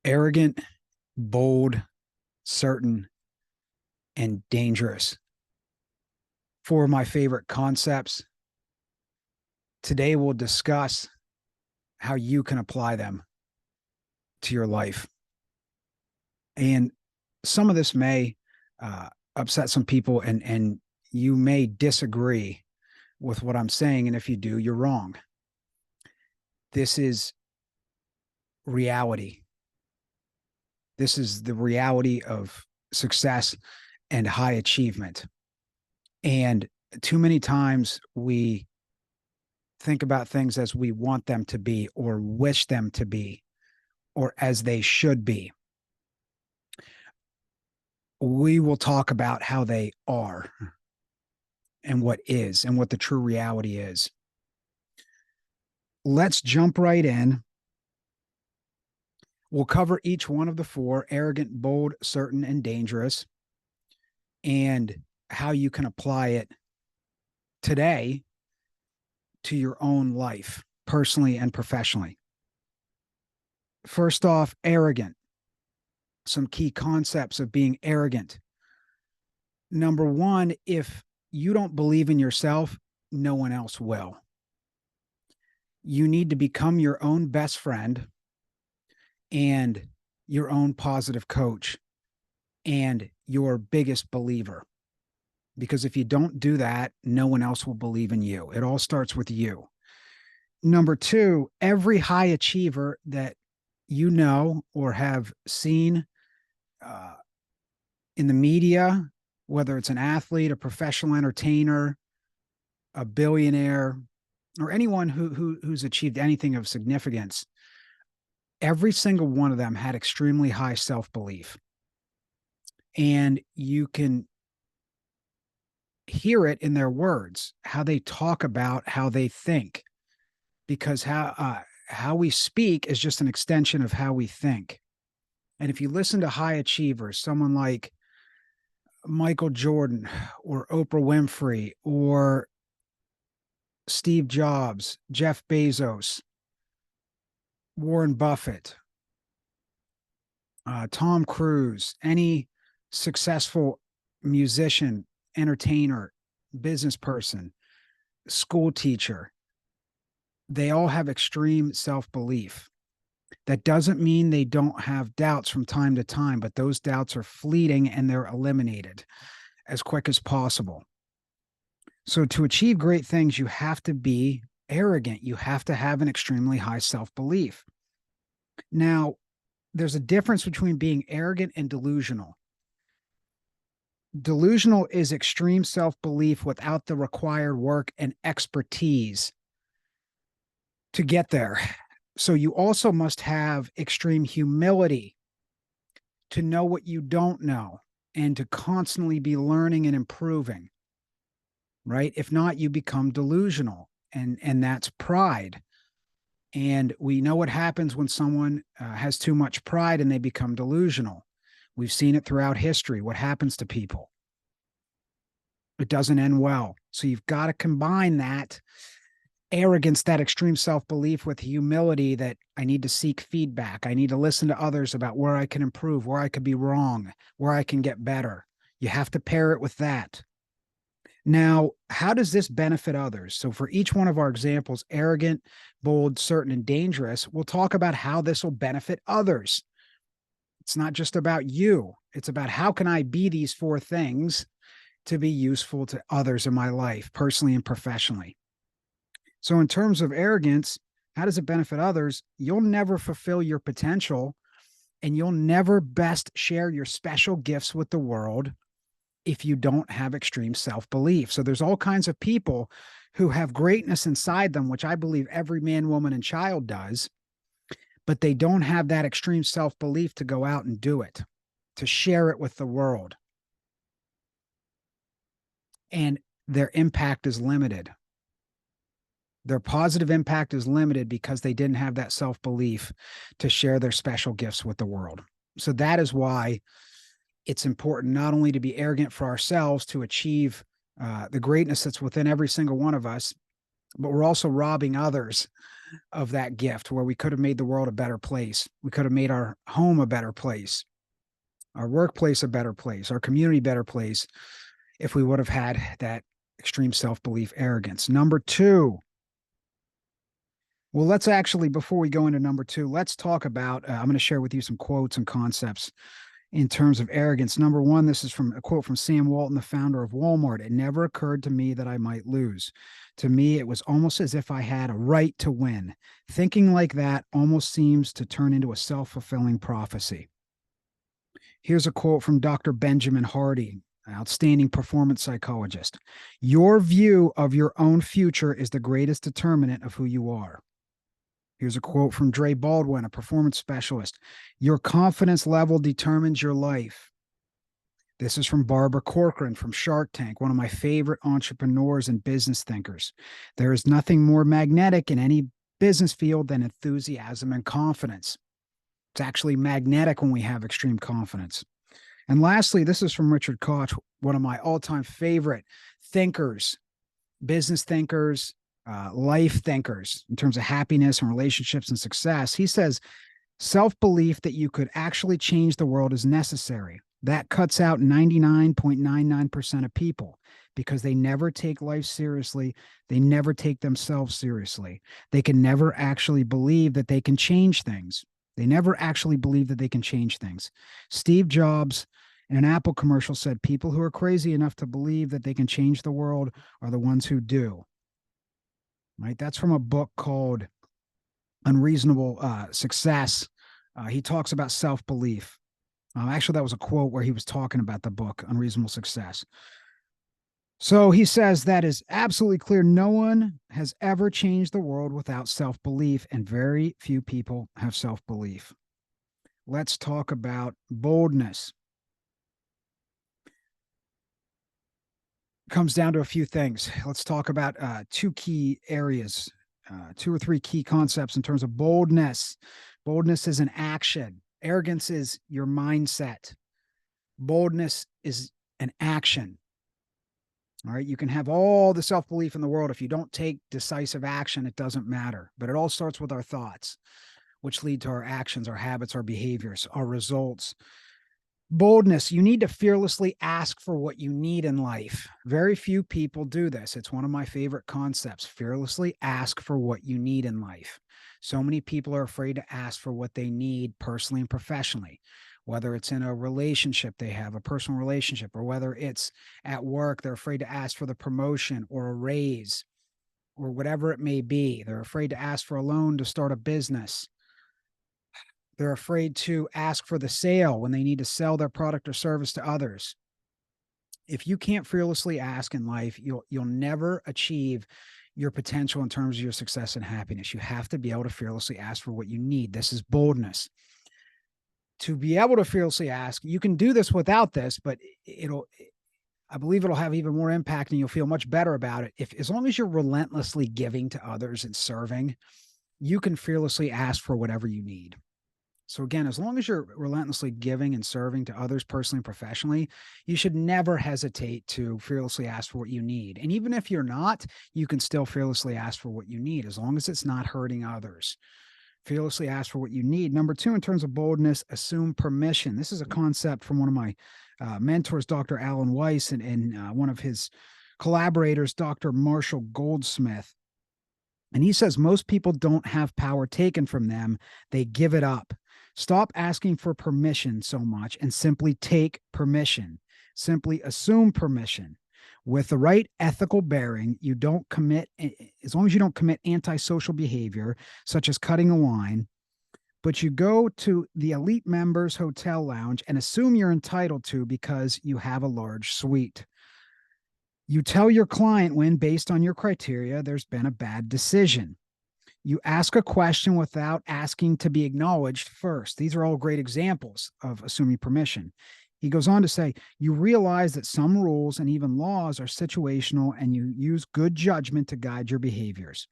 Arrogant, bold, certain, and dangerous. Four of my favorite concepts. Today, we'll discuss how you can apply them to your life. And some of this may upset some people, and you may disagree with what I'm saying. And if you do, you're wrong. This is reality. This is the reality of success and high achievement. And too many times we think about things as we want them to be, or wish them to be, or as they should be. We will talk about how they are and what is and what the true reality is. Let's jump right in. We'll cover each one of the four: arrogant, bold, certain, and dangerous, and how you can apply it today to your own life, personally and professionally. First off, arrogant. Some key concepts of being arrogant. Number one, if you don't believe in yourself, no one else will. You need to become your own best friend and your own positive coach and your biggest believer. Because if you don't do that, no one else will believe in you. It all starts with you. Number two, every high achiever that you know or have seen in the media, whether it's an athlete, a professional entertainer, a billionaire, or anyone who's achieved anything of significance, every single one of them had extremely high self-belief. And you can hear it in their words, how they talk about how they think, because how we speak is just an extension of how we think. And if you listen to high achievers, someone like Michael Jordan or Oprah Winfrey or Steve Jobs, Jeff Bezos, Warren Buffett, Tom Cruise, any successful musician, entertainer, business person, school teacher, they all have extreme self-belief. That doesn't mean they don't have doubts from time to time, but those doubts are fleeting and they're eliminated as quick as possible. So to achieve great things, you have to be arrogant. You have to have an extremely high self-belief. Now, there's a difference between being arrogant and delusional. Delusional is extreme self-belief without the required work and expertise to get there. So you also must have extreme humility to know what you don't know and to constantly be learning and improving, right? If not, you become delusional, and that's pride. And we know what happens when someone has too much pride and they become delusional. We've seen it throughout history. What happens to people? It doesn't end well. So you've got to combine that arrogance, that extreme self-belief, with humility that I need to seek feedback. I need to listen to others about where I can improve, where I could be wrong, where I can get better. You have to pair it with that. Now, how does this benefit others? So for each one of our examples, arrogant, bold, certain, and dangerous, we'll talk about how this will benefit others. It's not just about you. It's about how can I be these four things to be useful to others in my life, personally and professionally. So in terms of arrogance, how does it benefit others? You'll never fulfill your potential, and you'll never best share your special gifts with the world if you don't have extreme self-belief. So there's all kinds of people who have greatness inside them, which I believe every man, woman, and child does, but they don't have that extreme self-belief to go out and do it, to share it with the world. And their impact is limited. Their positive impact is limited because they didn't have that self-belief to share their special gifts with the world. So that is why it's important not only to be arrogant for ourselves to achieve the greatness that's within every single one of us, but we're also robbing others of that gift where we could have made the world a better place. We could have made our home a better place, our workplace a better place, our community a better place if we would have had that extreme self-belief, arrogance. Number two, well, let's actually, before we go into number two, let's talk about, I'm going to share with you some quotes and concepts in terms of arrogance. Number one, this is from a quote from Sam Walton, the founder of Walmart. It never occurred to me that I might lose. To me, it was almost as if I had a right to win. Thinking like that almost seems to turn into a self-fulfilling prophecy. Here's a quote from Dr. Benjamin Hardy, an outstanding performance psychologist. Your view of your own future is the greatest determinant of who you are. Here's a quote from Dre Baldwin, a performance specialist. Your confidence level determines your life. This is from Barbara Corcoran from Shark Tank, one of my favorite entrepreneurs and business thinkers. There is nothing more magnetic in any business field than enthusiasm and confidence. It's actually magnetic when we have extreme confidence. And lastly, this is from Richard Koch, one of my all-time favorite thinkers, business thinkers, life thinkers in terms of happiness and relationships and success. He says, self-belief that you could actually change the world is necessary. That cuts out 99.99% of people because they never take life seriously. They never take themselves seriously. They can never actually believe that they can change things. They never actually believe that they can change things. Steve Jobs in an Apple commercial said, people who are crazy enough to believe that they can change the world are the ones who do. Right? That's from a book called Unreasonable Success. He talks about self-belief. Actually, that was a quote where he was talking about the book Unreasonable Success. So he says that is absolutely clear. No one has ever changed the world without self-belief, and very few people have self-belief. Let's talk about boldness. Comes down to a few things. Let's talk about two key areas, two or three key concepts in terms of boldness. Boldness is an action. Arrogance is your mindset. Boldness is an action. All right. You can have all the self-belief in the world. If you don't take decisive action, it doesn't matter. But it all starts with our thoughts, which lead to our actions, our habits, our behaviors, our results. Boldness, you need to fearlessly ask for what you need in life. Very few people do this. It's one of my favorite concepts. Fearlessly ask for what you need in life. So many people are afraid to ask for what they need personally and professionally, whether it's in a relationship they have, a personal relationship, or whether it's at work, they're afraid to ask for the promotion or a raise or whatever it may be. They're afraid to ask for a loan to start a business. They're afraid to ask for the sale when they need to sell their product or service to others. If you can't fearlessly ask in life, you'll never achieve your potential in terms of your success and happiness. You have to be able to fearlessly ask for what you need. This is boldness. To be able to fearlessly ask, you can do this without this, but I believe it'll have even more impact and you'll feel much better about it. As long as you're relentlessly giving to others and serving, you can fearlessly ask for whatever you need. So again, as long as you're relentlessly giving and serving to others personally and professionally, you should never hesitate to fearlessly ask for what you need. And even if you're not, you can still fearlessly ask for what you need, as long as it's not hurting others. Fearlessly ask for what you need. Number two, in terms of boldness, assume permission. This is a concept from one of my mentors, Dr. Alan Weiss, and one of his collaborators, Dr. Marshall Goldsmith. And he says most people don't have power taken from them. They give it up. Stop asking for permission so much and simply take permission. Simply assume permission. With the right ethical bearing, you don't commit, as long as you don't commit antisocial behavior, such as cutting a line, but you go to the elite members hotel lounge and assume you're entitled to because you have a large suite. You tell your client when, based on your criteria, there's been a bad decision. You ask a question without asking to be acknowledged first. These are all great examples of assuming permission. He goes on to say, you realize that some rules and even laws are situational and you use good judgment to guide your behaviors.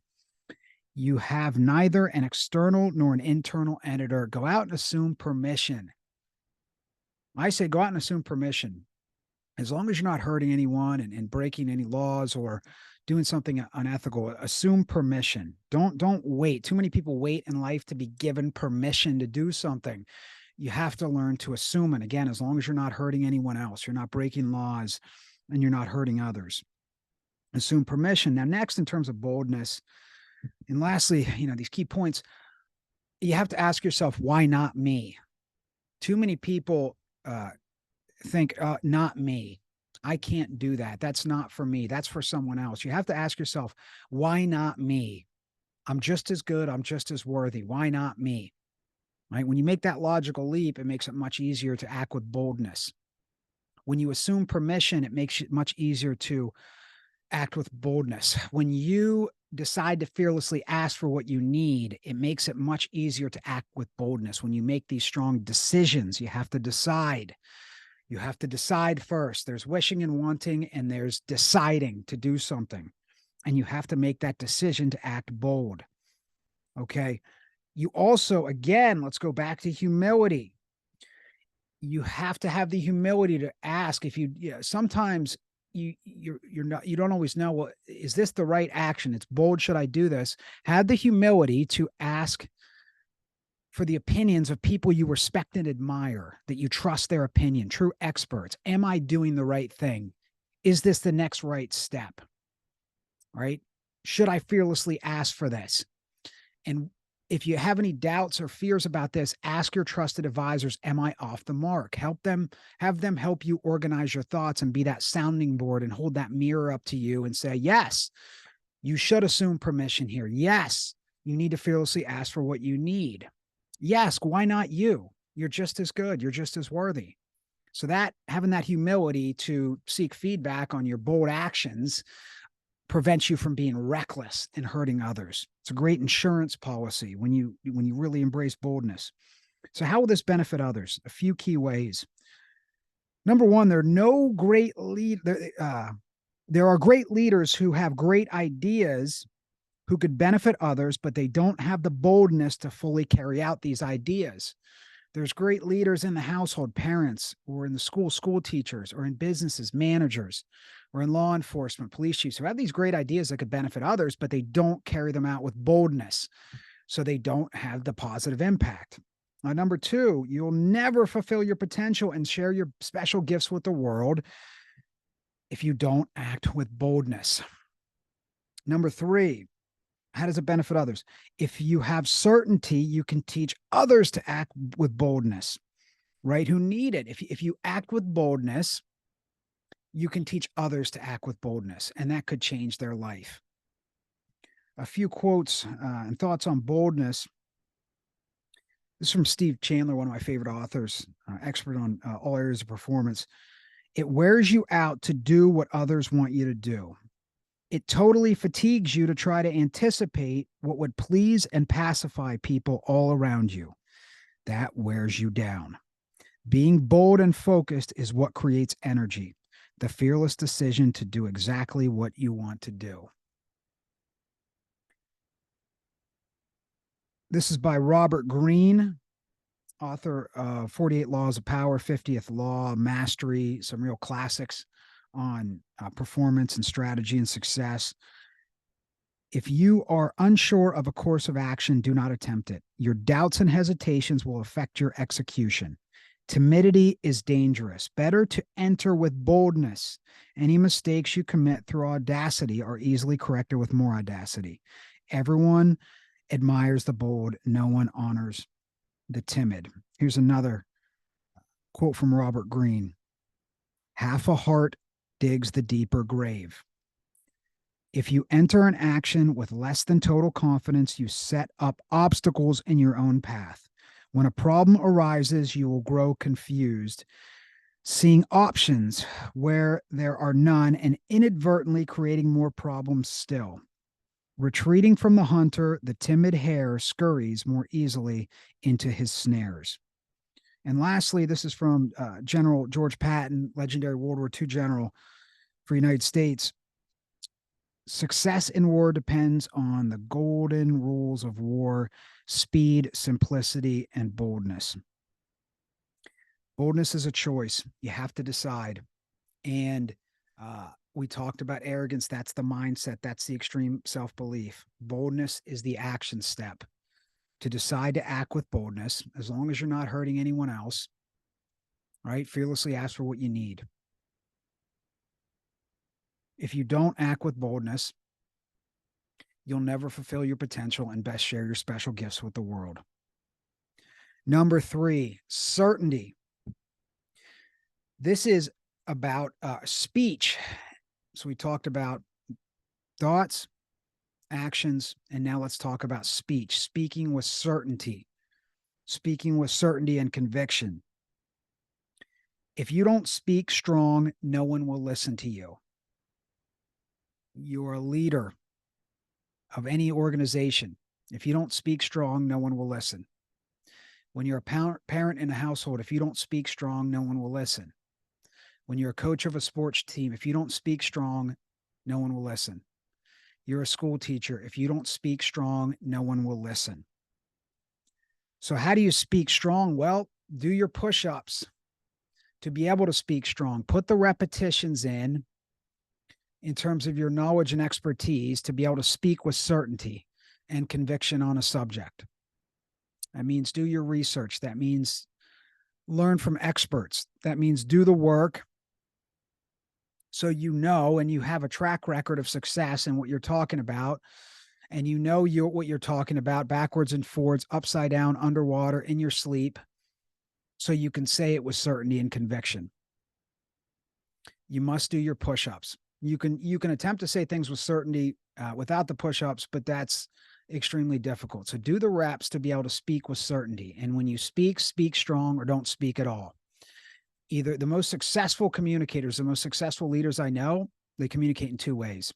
You have neither an external nor an internal editor. Go out and assume permission. I say go out and assume permission. As long as you're not hurting anyone and breaking any laws or doing something unethical, assume permission. Don't wait. Too many people wait in life to be given permission to do something. You have to learn to assume it. Again, as long as you're not hurting anyone else, you're not breaking laws, and you're not hurting others. Assume permission. Now, next, in terms of boldness, and lastly, these key points, you have to ask yourself, why not me? Too many people think, not me. I can't do that. That's not for me. That's for someone else. You have to ask yourself, why not me? I'm just as good. I'm just as worthy. Why not me? Right? When you make that logical leap, it makes it much easier to act with boldness. When you assume permission, it makes it much easier to act with boldness. When you decide to fearlessly ask for what you need, it makes it much easier to act with boldness. When you make these strong decisions, you have to decide. You have to decide first. There's wishing and wanting, and there's deciding to do something. And you have to make that decision to act bold. Okay. You also, again, let's go back to humility. You have to have the humility to ask. If sometimes you don't always know, well, is this the right action? It's bold. Should I do this? Have the humility to ask for the opinions of people you respect and admire, that you trust their opinion, true experts. Am I doing the right thing? Is this the next right step? Right? Should I fearlessly ask for this? And if you have any doubts or fears about this, ask your trusted advisors, am I off the mark? Have them help you organize your thoughts and be that sounding board and hold that mirror up to you and say, yes, you should assume permission here. Yes, you need to fearlessly ask for what you need. Yes, why not you? You're just as good. You're just as worthy. So that having that humility to seek feedback on your bold actions prevents you from being reckless and hurting others. It's a great insurance policy when you really embrace boldness. So how will this benefit others? A few key ways. Number one, there are great leaders who have great ideas who could benefit others, but they don't have the boldness to fully carry out these ideas. There's great leaders in the household, parents, or in the school teachers, or in businesses, managers, or in law enforcement, police chiefs who have these great ideas that could benefit others, but they don't carry them out with boldness. So they don't have the positive impact. Number two, you'll never fulfill your potential and share your special gifts with the world if you don't act with boldness. Number three, how does it benefit others? If you have certainty, you can teach others to act with boldness, right? Who need it. If you act with boldness, you can teach others to act with boldness, and that could change their life. A few quotes and thoughts on boldness. This is from Steve Chandler, one of my favorite authors, expert on all areas of performance. It wears you out to do what others want you to do. It totally fatigues you to try to anticipate what would please and pacify people all around you. That wears you down. Being bold and focused is what creates energy, the fearless decision to do exactly what you want to do. This is by Robert Greene, author of 48 Laws of Power, 50th Law, Mastery, some real classics on performance and strategy and success. If you are unsure of a course of action, do not attempt it. Your doubts and hesitations will affect your execution. Timidity is dangerous. Better to enter with boldness. Any mistakes you commit through audacity are easily corrected with more audacity. Everyone admires the bold. No one honors the timid. Here's another quote from Robert Greene. Half a heart digs the deeper grave. If you enter an action with less than total confidence, you set up obstacles in your own path. When a problem arises, you will grow confused, seeing options where there are none and inadvertently creating more problems still. Retreating from the hunter, the timid hare scurries more easily into his snares. And lastly, this is from General George Patton, legendary World War II general for the United States. Success in war depends on the golden rules of war: speed, simplicity, and boldness. Boldness is a choice. You have to decide. And We talked about arrogance. That's the mindset. That's the extreme self-belief. Boldness is the action step. To decide to act with boldness, as long as you're not hurting anyone else, right? Fearlessly ask for what you need. If you don't act with boldness, you'll never fulfill your potential and best share your special gifts with the world. Number 3, certainty. This is about speech. So we talked about thoughts, actions, and now let's talk about speech. Speaking with certainty. Speaking with certainty and conviction. If you don't speak strong, no one will listen to you. You're a leader of any organization. If you don't speak strong, no one will listen. When you're a parent in a household, if you don't speak strong, no one will listen. When you're a coach of a sports team, if you don't speak strong, no one will listen. You're a school teacher. If you don't speak strong, no one will listen. So how do you speak strong? Well, do your push-ups to be able to speak strong. Put the repetitions in terms of your knowledge and expertise to be able to speak with certainty and conviction on a subject. That means do your research. That means learn from experts. That means do the work so you know and you have a track record of success in what you're talking about, and you know what you're talking about backwards and forwards, upside down, underwater, in your sleep, so you can say it with certainty and conviction. You must do your push-ups. You can attempt to say things with certainty without the push-ups, but that's extremely difficult. So do the reps to be able to speak with certainty. And when you speak, speak strong or don't speak at all. Either the most successful communicators, the most successful leaders I know, they communicate in 2 ways.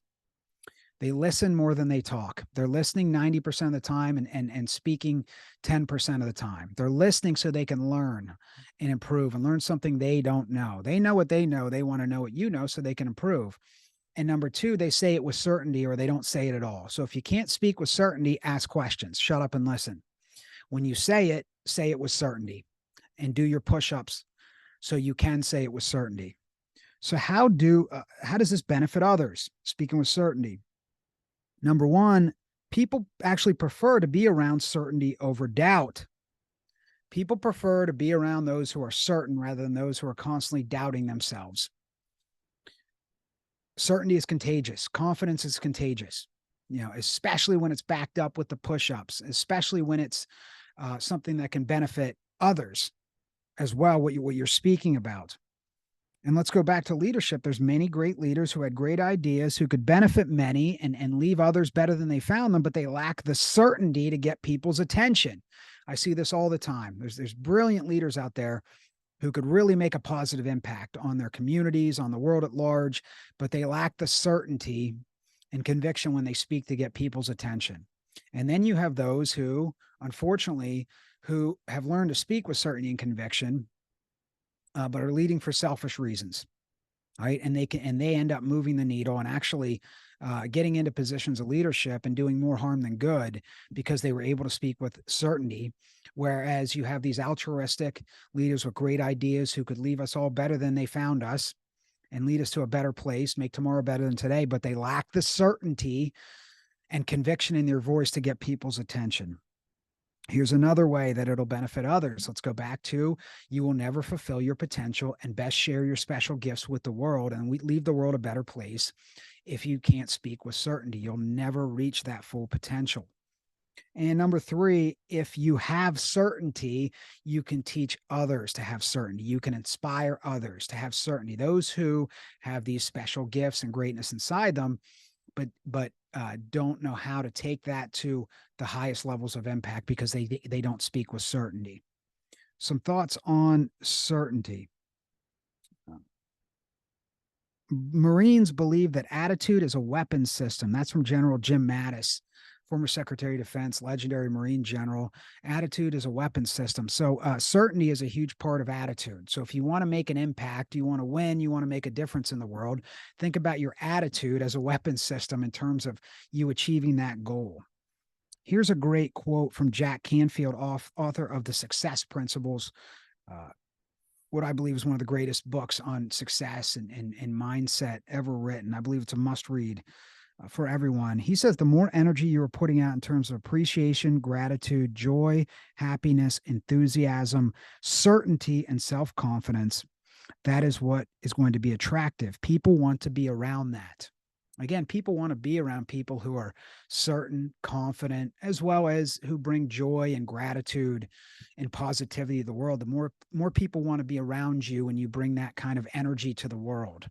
They listen more than they talk. They're listening 90% of the time and speaking 10% of the time. They're listening so they can learn and improve and learn something they don't know. They know what they know. They want to know what you know so they can improve. And number 2, they say it with certainty or they don't say it at all. So if you can't speak with certainty, ask questions. Shut up and listen. When you say it with certainty and do your push-ups so you can say it with certainty. So how does this benefit others? Speaking with certainty. Number 1, people actually prefer to be around certainty over doubt. People prefer to be around those who are certain rather than those who are constantly doubting themselves. Certainty is contagious. Confidence is contagious, especially when it's backed up with the push-ups, especially when it's something that can benefit others as well, what you're speaking about. And let's go back to leadership. There's many great leaders who had great ideas, who could benefit many and leave others better than they found them, but they lack the certainty to get people's attention. I see this all the time. There's brilliant leaders out there who could really make a positive impact on their communities, on the world at large, but they lack the certainty and conviction when they speak to get people's attention. And then you have those who, unfortunately, who have learned to speak with certainty and conviction, but are leading for selfish reasons, right? And they end up moving the needle and actually getting into positions of leadership and doing more harm than good because they were able to speak with certainty. Whereas you have these altruistic leaders with great ideas who could leave us all better than they found us and lead us to a better place, make tomorrow better than today, but they lack the certainty and conviction in their voice to get people's attention. Here's another way that it'll benefit others. Let's go back to, you will never fulfill your potential and best share your special gifts with the world, and we leave the world a better place if you can't speak with certainty. You'll never reach that full potential. And number 3, if you have certainty, you can teach others to have certainty. You can inspire others to have certainty. Those who have these special gifts and greatness inside them, but don't know how to take that to the highest levels of impact because they don't speak with certainty. Some thoughts on certainty. Marines believe that attitude is a weapons system. That's from General Jim Mattis, former Secretary of Defense, legendary Marine general. Attitude is a weapons system. So certainty is a huge part of attitude. So if you want to make an impact, you want to win, you want to make a difference in the world, think about your attitude as a weapons system in terms of you achieving that goal. Here's a great quote from Jack Canfield, author of The Success Principles, what I believe is one of the greatest books on success and mindset ever written. I believe it's a must read for everyone. He says the more energy you are putting out in terms of appreciation, gratitude, joy, happiness, enthusiasm, certainty, and self confidence, that is what is going to be attractive. People want to be around that. Again, people want to be around people who are certain, confident, as well as who bring joy and gratitude and positivity to the world. The more people want to be around you when you bring that kind of energy to the world,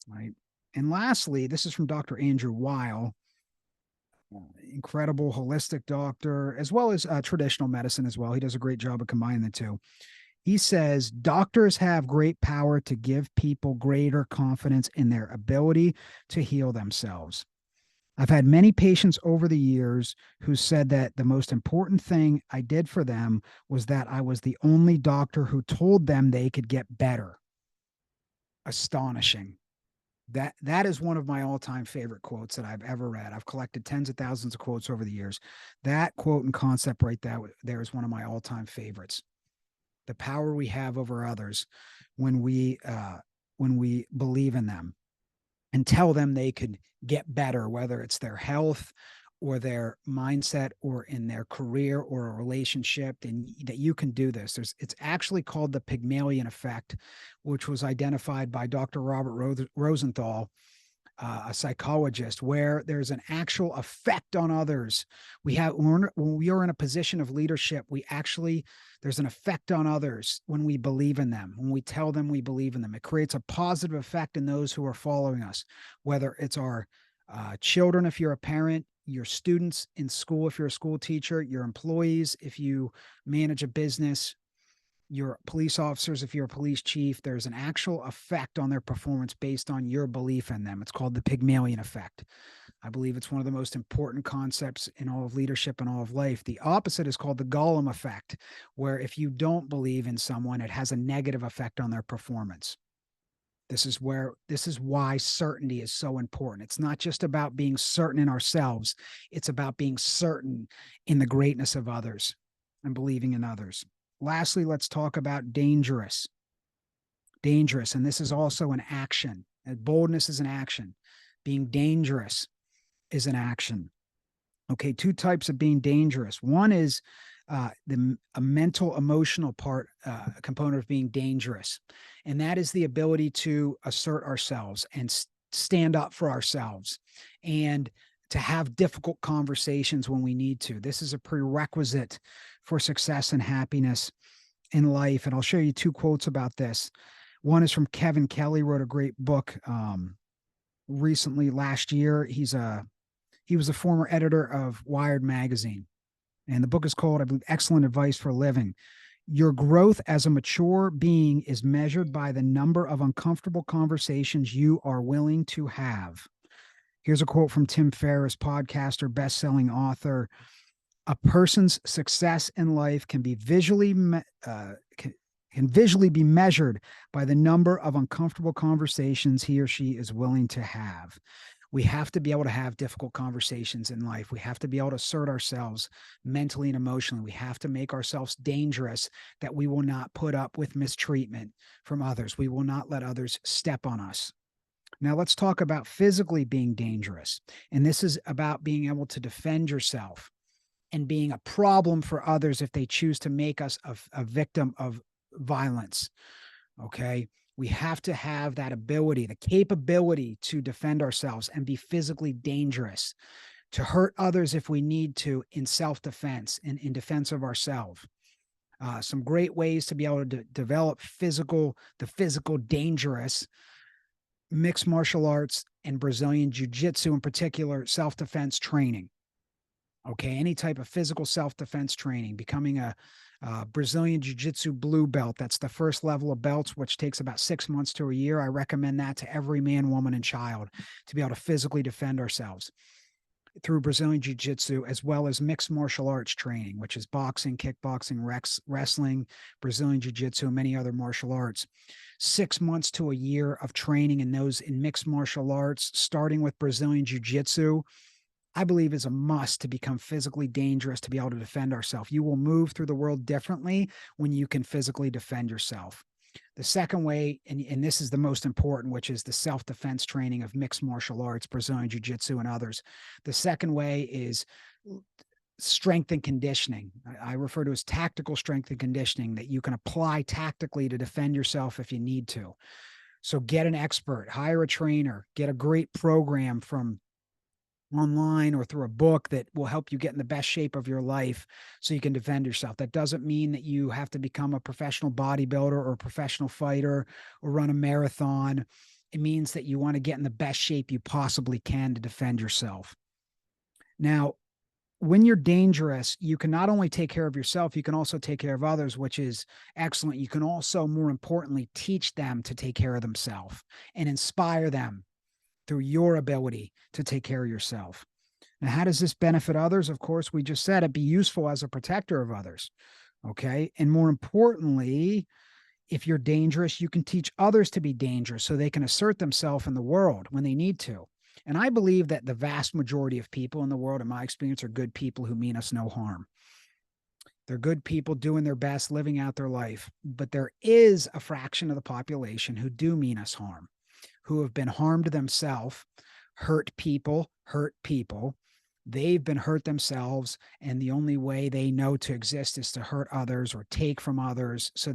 right? And lastly, this is from Dr. Andrew Weil, incredible holistic doctor, as well as traditional medicine as well. He does a great job of combining the two. He says doctors have great power to give people greater confidence in their ability to heal themselves. I've had many patients over the years who said that the most important thing I did for them was that I was the only doctor who told them they could get better. Astonishing. That is one of my all-time favorite quotes that I've ever read. I've collected tens of thousands of quotes over the years. That quote and concept right there is one of my all-time favorites. The power we have over others when we believe in them and tell them they could get better, whether it's their health or their mindset or in their career or a relationship, and that you can do this. It's actually called the Pygmalion effect, which was identified by Dr. Robert Rosenthal, a psychologist, where there's an actual effect on others. When we are in a position of leadership, there's an effect on others when we believe in them, when we tell them we believe in them. It creates a positive effect in those who are following us, whether it's our children, if you're a parent, your students in school, if you're a school teacher, your employees, if you manage a business, your police officers, if you're a police chief. There's an actual effect on their performance based on your belief in them. It's called the Pygmalion effect. I believe it's one of the most important concepts in all of leadership and all of life. The opposite is called the Golem effect, where if you don't believe in someone, it has a negative effect on their performance. This is why certainty is so important. It's not just about being certain in ourselves. It's about being certain in the greatness of others and believing in others. Lastly, let's talk about dangerous. Dangerous, and this is also an action. Boldness is an action. Being dangerous is an action. Okay, two types of being dangerous. One is a mental, emotional component of being dangerous, and that is the ability to assert ourselves and stand up for ourselves and to have difficult conversations when we need to. This is a prerequisite for success and happiness in life. And I'll show you two quotes about this. One is from Kevin Kelly, wrote a great book recently last year. He was a former editor of Wired magazine. And the book is called, I believe, Excellent Advice for Living. Your growth as a mature being is measured by the number of uncomfortable conversations you are willing to have. Here's a quote from Tim Ferriss, podcaster, best-selling author. A person's success in life can visually be measured by the number of uncomfortable conversations he or she is willing to have. We have to be able to have difficult conversations in life. We have to be able to assert ourselves mentally and emotionally. We have to make ourselves dangerous, that we will not put up with mistreatment from others. We will not let others step on us. Now let's talk about physically being dangerous. And this is about being able to defend yourself and being a problem for others if they choose to make us a victim of violence. Okay. We have to have that ability, the capability to defend ourselves and be physically dangerous, to hurt others if we need to in self-defense and in defense of ourselves. Some great ways to be able to develop the physical dangerous: mixed martial arts and Brazilian jiu-jitsu, in particular, self-defense training. Okay, any type of physical self-defense training, becoming a Brazilian jiu-jitsu blue belt. That's the first level of belts, which takes about 6 months to a year. I recommend that to every man, woman, and child to be able to physically defend ourselves through Brazilian jiu-jitsu, as well as mixed martial arts training, which is boxing, kickboxing, wrestling, Brazilian jiu-jitsu, and many other martial arts. 6 months to a year of training in mixed martial arts, starting with Brazilian jiu-jitsu, I believe is a must to become physically dangerous, to be able to defend ourselves. You will move through the world differently when you can physically defend yourself. The second way, and this is the most important, which is the self-defense training of mixed martial arts, Brazilian jiu-jitsu, and others. The second way is strength and conditioning. I refer to as tactical strength and conditioning that you can apply tactically to defend yourself if you need to. So get an expert, hire a trainer, get a great program from online or through a book that will help you get in the best shape of your life so you can defend yourself. That doesn't mean that you have to become a professional bodybuilder or a professional fighter or run a marathon. It means that you want to get in the best shape you possibly can to defend yourself. Now, when you're dangerous, you can not only take care of yourself, you can also take care of others, which is excellent. You can also, more importantly, teach them to take care of themselves and inspire them through your ability to take care of yourself. Now, how does this benefit others? Of course, we just said it, be useful as a protector of others. Okay. And more importantly, if you're dangerous, you can teach others to be dangerous so they can assert themselves in the world when they need to. And I believe that the vast majority of people in the world, in my experience, are good people who mean us no harm. They're good people doing their best, living out their life. But there is a fraction of the population who do mean us harm, who have been harmed themselves, hurt people. They've been hurt themselves, and the only way they know to exist is to hurt others or take from others. So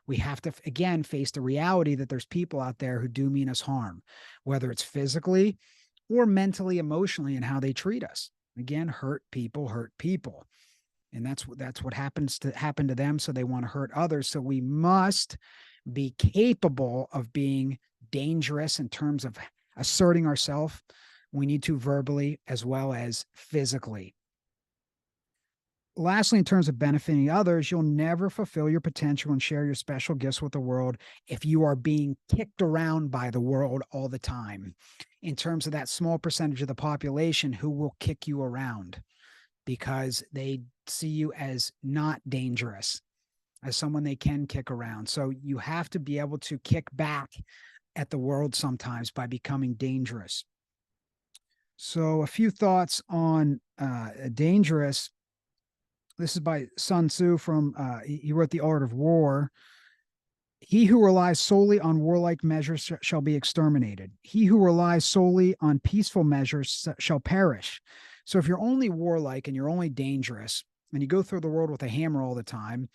we have to, again, face the reality that there's people out there who do mean us harm, whether it's physically or mentally, emotionally, and how they treat us. Again, hurt people. And that's what happens to happen to them. So they want to hurt others. So we must be capable of being dangerous in terms of asserting ourselves. We need to verbally as well as physically. Lastly, in terms of benefiting others, you'll never fulfill your potential and share your special gifts with the world if you are being kicked around by the world all the time, in terms of that small percentage of the population who will kick you around because they see you as not dangerous, as someone they can kick around. So you have to be able to kick back at the world sometimes by becoming dangerous. So a few thoughts on dangerous. This is by Sun Tzu from, he wrote The Art of War. He who relies solely on warlike measures shall be exterminated. He who relies solely on peaceful measures shall perish. So if you're only warlike and you're only dangerous and you go through the world with a hammer all the time,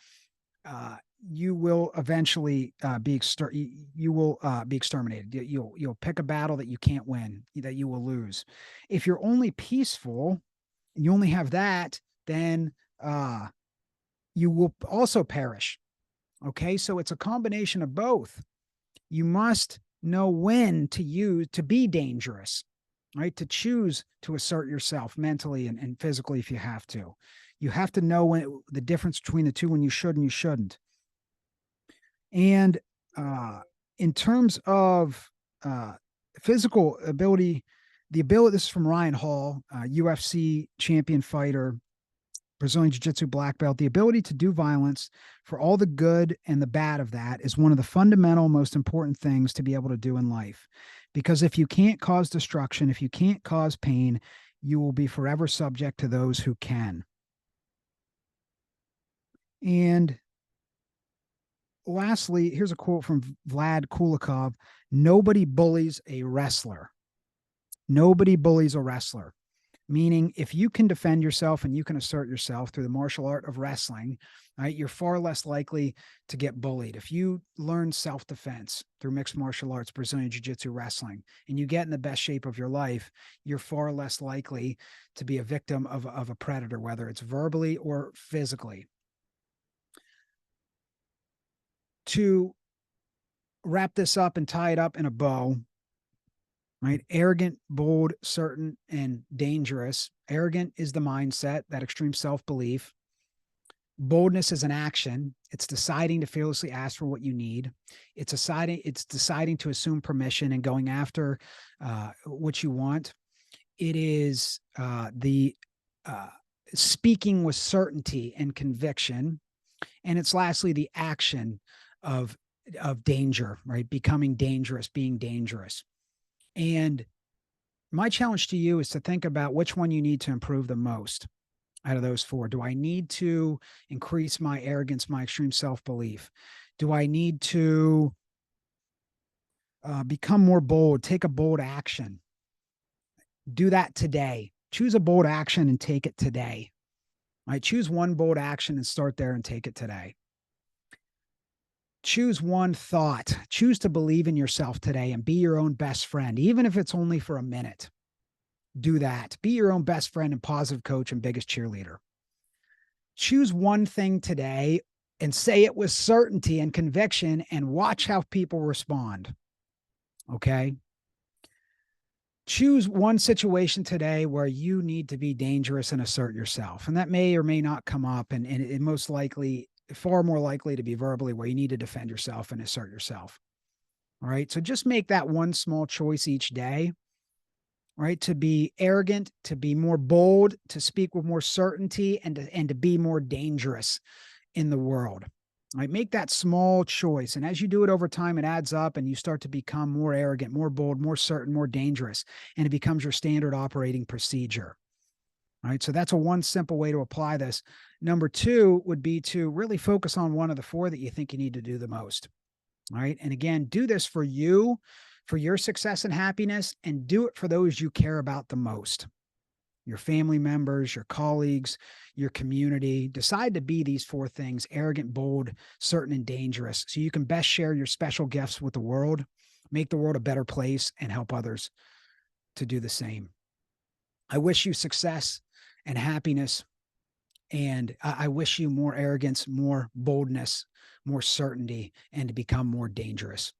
you will eventually be exterminated. You'll pick a battle that you can't win, that you will lose. If you're only peaceful, and you only have that, then you will also perish. Okay, so it's a combination of both. You must know when to use to be dangerous, right? To choose to assert yourself mentally and physically if you have to. You have to know when the difference between the two, when you should and you shouldn't. And in terms of physical ability, this is from Ryan Hall, UFC champion fighter, Brazilian Jiu-Jitsu black belt. The ability to do violence, for all the good and the bad of that, is one of the fundamental, most important things to be able to do in life. Because if you can't cause destruction, if you can't cause pain, you will be forever subject to those who can. And lastly, here's a quote from Vlad Kulikov. Nobody bullies a wrestler. Nobody bullies a wrestler. Meaning, if you can defend yourself and you can assert yourself through the martial art of wrestling, right, you're far less likely to get bullied. If you learn self-defense through mixed martial arts, Brazilian jiu-jitsu, wrestling, and you get in the best shape of your life, you're far less likely to be a victim of a predator, whether it's verbally or physically. To wrap this up and tie it up in a bow, right? Arrogant, bold, certain, and dangerous. Arrogant is the mindset, that extreme self-belief. Boldness is an action. It's deciding to fearlessly ask for what you need. It's deciding to assume permission and going after what you want. It is the speaking with certainty and conviction. And it's lastly the action of danger, right? Becoming dangerous, being dangerous. And my challenge to you is to think about which one you need to improve the most. out of those four? Do I need to increase my arrogance, my extreme self-belief? Do I need to become more bold, take a bold action? Do that today. Choose a bold action and take it today. Right? Choose one bold action and start there and take it today. Choose one thought. Choose to believe in yourself today and be your own best friend, even if it's only for a minute. Do that. Be your own best friend and positive coach and biggest cheerleader. Choose one thing today and say it with certainty and conviction and watch how people respond. Okay. Choose one situation today where you need to be dangerous and assert yourself. And that may or may not come up. And it most likely, far more likely to be verbally, where you need to defend yourself and assert yourself. All right. So just make that one small choice each day, right? To be arrogant, to be more bold, to speak with more certainty, and to be more dangerous in the world. Right? Make that small choice. And as you do it over time, it adds up and you start to become more arrogant, more bold, more certain, more dangerous. And it becomes your standard operating procedure. All right. So that's one simple way to apply this. Number two would be to really focus on one of the four that you think you need to do the most. All right. And again, do this for you, for your success and happiness, and do it for those you care about the most. Your family members, your colleagues, your community. Decide to be these four things: arrogant, bold, certain, and dangerous, so you can best share your special gifts with the world, make the world a better place, and help others to do the same. I wish you success and happiness, and I wish you more arrogance, more boldness, more certainty, and to become more dangerous.